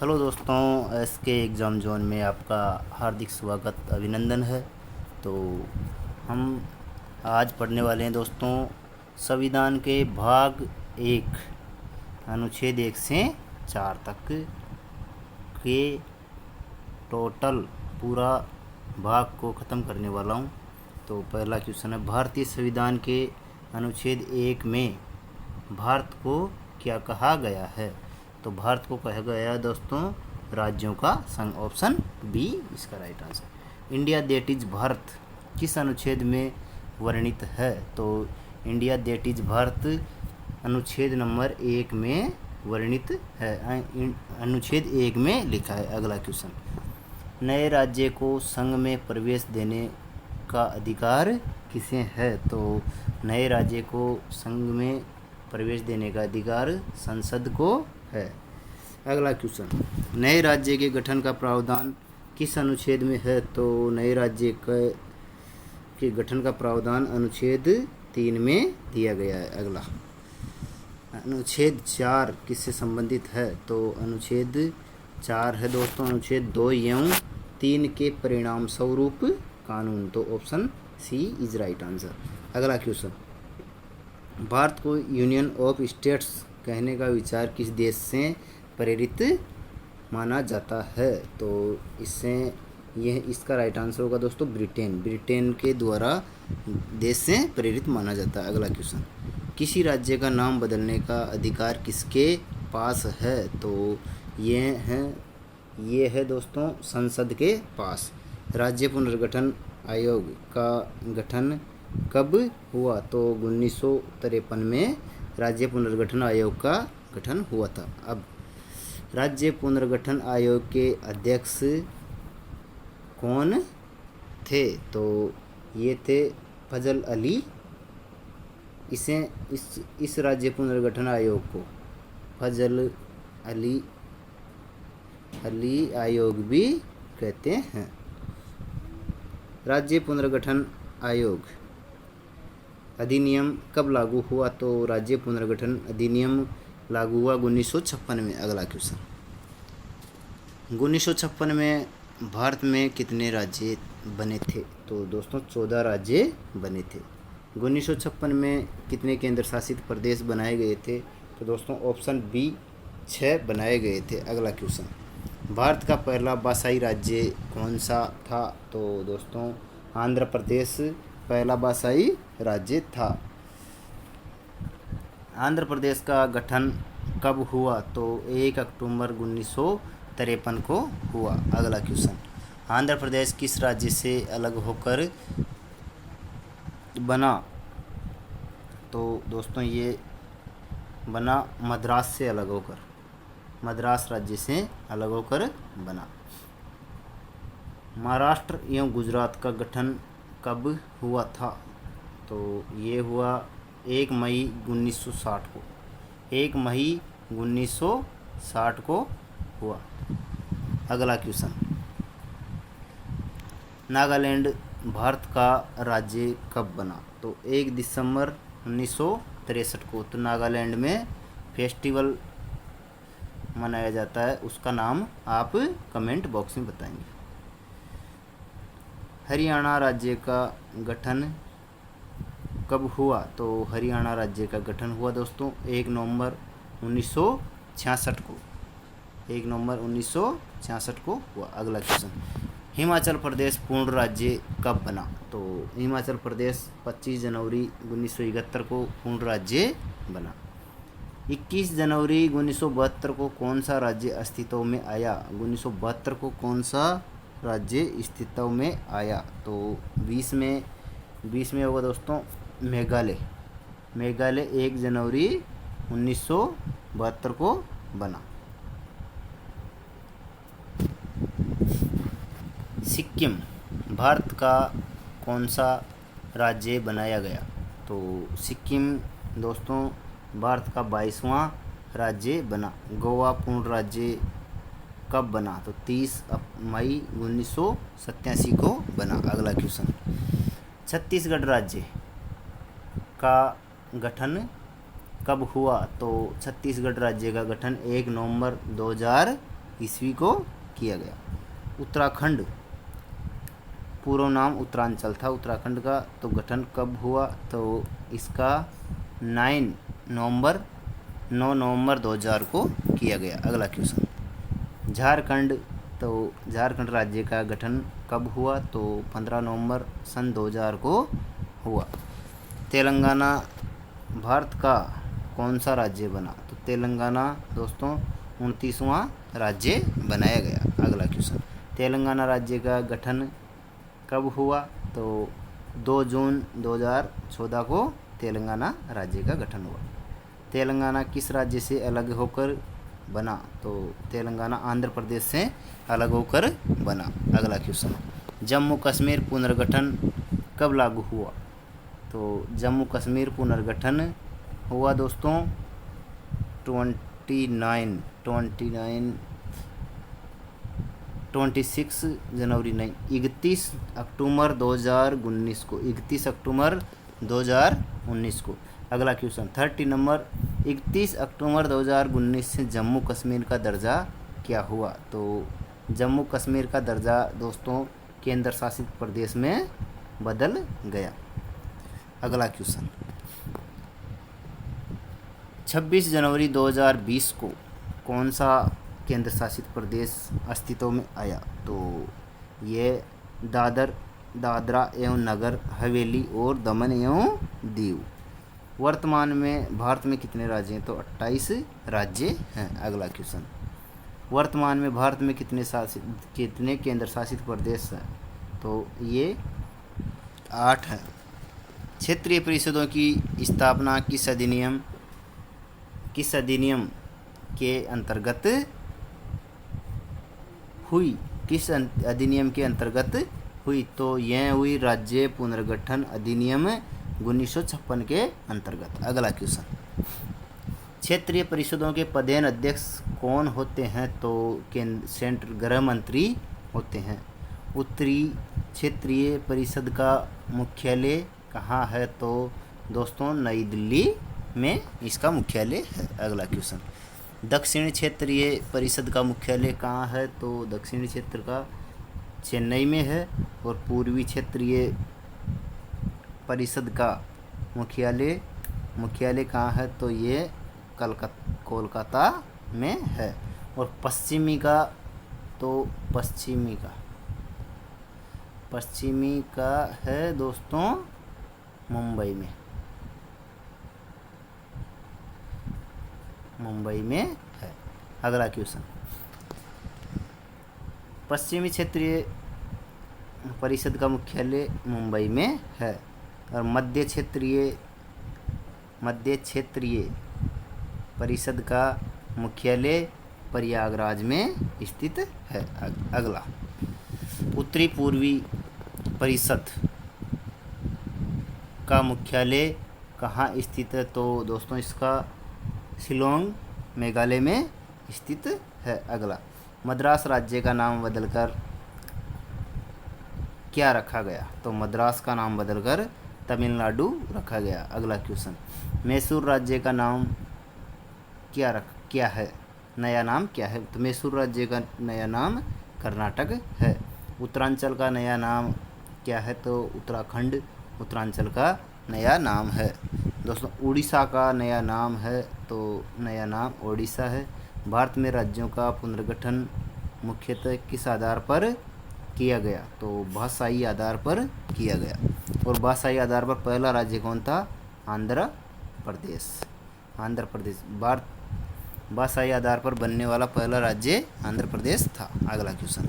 Hello दोस्तों, SK exam zone में आपका हार्दिक स्वागत अभिनंदन है। तो हम आज पढ़ने वाले हैं दोस्तों संविधान के भाग 1 अनुच्छेद 1 से 4 तक के टोटल पूरा भाग को ख़त्म करने वाला हूँ। तो पहला क्वेश्चन है, भारतीय संविधान के अनुच्छेद 1 में भारत को क्या कहा गया है? तो भारत को कहा गया है दोस्तों राज्यों का संघ। ऑप्शन बी इसका right answer. India that is Bharat किस अनुच्छेद में वर्णित है? तो इंडिया दैट इज भारत अनुच्छेद नंबर 1 में वर्णित है, अनुच्छेद 1 में लिखा है। अगला क्वेश्चन, नए राज्य को संघ में प्रवेश देने का अधिकार किसे है? तो नए राज्य को संघ में प्रवेश देने का अधिकार संसद को है। अगला क्वेश्चन, नए राज्य के गठन का प्रावधान किस अनुच्छेद में है? तो नए राज्य के गठन का प्रावधान अनुच्छेद 3 में दिया गया है। अगला, अनुच्छेद 4 किससे संबंधित है? तो अनुच्छेद 4 है दोस्तों अनुच्छेद 2 एवं 3 के परिणाम स्वरूप कानून। तो option C is right answer. अगला क्वेश्चन, भारत को यूनियन ऑफ स्टेट्स कहने का विचार किस देश से प्रेरित माना जाता है? तो इससे इसका राइट आंसर होगा दोस्तों ब्रिटेन के द्वारा देश से प्रेरित माना जाता है। अगला क्वेश्चन, किसी राज्य का नाम बदलने का अधिकार किसके पास है? तो ये है दोस्तों संसद के पास। राज्य पुनर्गठन आयोग का गठन कब हुआ? तो 1953 में राज्य पुनर्गठन आयोग का गठन हुआ था। अब राज्य पुनर्गठन आयोग के अध्यक्ष कौन थे? तो ये थे फजल अली। इस राज्य पुनर्गठन आयोग को फजल अली आयोग भी कहते हैं। राज्य पुनर्गठन आयोग अधिनियम कब लागू हुआ? तो राज्य पुनर्गठन अधिनियम लागू हुआ 1956 में। अगला क्वेश्चन, 1956 में भारत में कितने राज्य बने थे? तो दोस्तों 14 राज्य बने थे। 1956 में कितने केंद्र शासित प्रदेश बनाए गए थे? तो दोस्तों ऑप्शन बी 6 बनाए गए थे। अगला क्वेश्चन, भारत का पहला भाषाई राज्य कौन सा था? तो दोस्तों आंध्र प्रदेश पहला भाषाई राज्य था। आंध्र प्रदेश का गठन कब हुआ? तो 1 अक्टूबर 1953 को हुआ। अगला क्वेश्चन, आंध्र प्रदेश किस राज्य से अलग होकर बना? तो दोस्तों ये बना मद्रास से अलग होकर, मद्रास राज्य से अलग होकर बना। महाराष्ट्र एवं गुजरात का गठन कब हुआ था? तो ये हुआ 1 मई 1960 को। 1 मई 1960 को हुआ। अगला क्वेश्चन, नागालैंड भारत का राज्य कब बना? तो 1 दिसंबर 1963 को। तो नागालैंड में फेस्टिवल मनाया जाता है, उसका नाम आप कमेंट बॉक्स में बताएंगे। हरियाणा राज्य का गठन कब हुआ? तो हरियाणा राज्य का गठन हुआ दोस्तों 1 नवंबर 1966 को। 1 नवंबर 1966 को हुआ। अगला क्वेश्चन, हिमाचल प्रदेश पूर्ण राज्य कब बना? तो हिमाचल प्रदेश 25 जनवरी 1971 को पूर्ण राज्य बना। 21 जनवरी 1972 को कौन सा राज्य अस्तित्व में आया? 1972 को कौन सा राज्य अस्तित्व में आया? तो 20 में होगा दोस्तों मेघालय 1 जनवरी 1972 को बना। सिक्किम भारत का कौन सा राज्य बनाया गया? तो सिक्किम दोस्तों भारत का 22वां राज्य बना। गोवा पूर्ण राज्य कब बना? तो 30 मई 1987 को बना। अगला क्वेश्चन, छत्तीसगढ़ राज्य का गठन कब हुआ? तो छत्तीसगढ़ राज्य का गठन 1 नवंबर ईस्वी को किया गया। उत्तराखंड पूर्व नाम उत्तरांचल था उत्तराखंड का, तो गठन कब हुआ? तो इसका 9 नवंबर 2000 को किया गया। अगला क्वेश्चन, झारखंड, तो झारखंड राज्य का गठन कब हुआ? तो 15 नवंबर सन 2000 को हुआ। तेलंगाना भारत का कौन सा राज्य बना? तो तेलंगाना दोस्तों 29वां राज्य बनाया गया। अगला क्वेश्चन, तेलंगाना राज्य का गठन कब हुआ? तो 2 जून 2014 को तेलंगाना राज्य का गठन हुआ। तेलंगाना किस राज्य से अलग होकर बना? तो तेलंगाना आंध्र प्रदेश से अलग होकर बना। अगला क्वेश्चन, जम्मू कश्मीर पुनर्गठन कब लागू हुआ? तो जम्मू कश्मीर पुनर्गठन हुआ दोस्तों 26 जनवरी नहीं 31 अक्टूबर 2019 को, 31 अक्टूबर 2019 को। अगला क्वेश्चन 30 नंबर, 31 अक्टूबर 2019 से जम्मू कश्मीर का दर्जा क्या हुआ? तो जम्मू कश्मीर का दर्जा दोस्तों केंद्र शासित प्रदेश में बदल गया। अगला क्वेश्चन, 26 जनवरी 2020 को कौन सा केंद्र शासित प्रदेश अस्तित्व में आया? तो ये दादरा एवं नगर हवेली और दमन एवं दीव। वर्तमान में भारत में कितने राज्य हैं? तो 28 राज्य हैं। अगला क्वेश्चन, वर्तमान में भारत में कितने केंद्र शासित प्रदेश हैं? तो ये 8 हैं। क्षेत्रीय परिषदों की स्थापना किस अधिनियम के अंतर्गत हुई? किस अधिनियम के अंतर्गत हुई? तो यह हुई राज्य पुनर्गठन अधिनियम 1956 के अंतर्गत। अगला क्वेश्चन, क्षेत्रीय परिषदों के पदेन अध्यक्ष कौन होते हैं? तो सेंट्रल गृह मंत्री होते हैं। उत्तरी क्षेत्रीय परिषद का मुख्यालय कहाँ है? तो दोस्तों नई दिल्ली में इसका मुख्यालय है। अगला क्वेश्चन, दक्षिणी क्षेत्रीय परिषद का मुख्यालय कहाँ है? तो दक्षिणी क्षेत्र का चेन्नई में है। और पूर्वी क्षेत्रीय परिषद का मुख्यालय कहाँ है? तो ये कोलकाता में है। और पश्चिमी का है दोस्तों मुंबई में है। अगला क्वेश्चन, पश्चिमी क्षेत्रीय परिषद का मुख्यालय मुंबई में है। और मध्य क्षेत्रीय परिषद का मुख्यालय प्रयागराज में स्थित है। अगला, उत्तरी पूर्वी परिषद का मुख्यालय कहाँ स्थित है? तो दोस्तों इसका शिलोंग मेघालय में स्थित है। अगला, मद्रास राज्य का नाम बदलकर क्या रखा गया? तो मद्रास का नाम बदलकर तमिलनाडु रखा गया। अगला क्वेश्चन, मैसूर राज्य का नाम क्या है? नया नाम क्या है? तो मैसूर राज्य का नया नाम कर्नाटक है। उत्तरांचल का नया नाम क्या है? तो उत्तराखंड उत्तरांचल का नया नाम है। दोस्तों उड़ीसा का नया नाम है, तो नया नाम ओडिशा है। भारत में राज्यों का पुनर्गठन मुख्यतः किस आधार पर किया गया? तो भाषाई आधार पर किया गया। और भाषाई आधार पर पहला राज्य कौन था? आंध्र प्रदेश। भाषाई आधार पर बनने वाला पहला राज्य आंध्र प्रदेश था। अगला क्वेश्चन,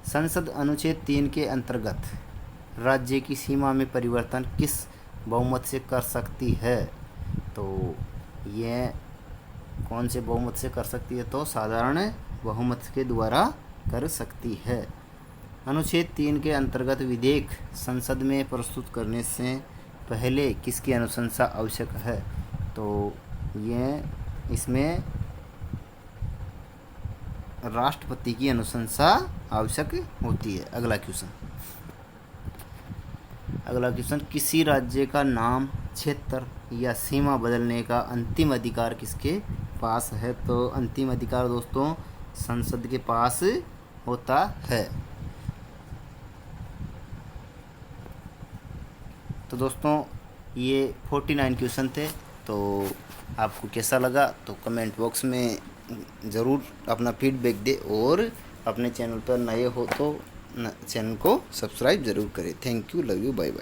संसद अनुच्छेद 3 के अंतर्गत राज्य की सीमा में परिवर्तन किस बहुमत से कर सकती है? तो ये कौन से बहुमत से कर सकती है? तो साधारण बहुमत के द्वारा कर सकती है। अनुच्छेद 3 के अंतर्गत विधेयक संसद में प्रस्तुत करने से पहले किसकी अनुशंसा आवश्यक है? तो ये इसमें राष्ट्रपति की अनुशंसा आवश्यक होती है। अगला क्वेश्चन, किसी राज्य का नाम, क्षेत्र या सीमा बदलने का अंतिम अधिकार किसके पास है? तो अंतिम अधिकार दोस्तों संसद के पास होता है। तो दोस्तों ये 49 क्वेश्चन थे। तो आपको कैसा लगा तो कमेंट बॉक्स में ज़रूर अपना फीडबैक दे, और अपने चैनल पर नए हो तो चैनल को सब्सक्राइब ज़रूर करें। Thank you, love you, bye bye.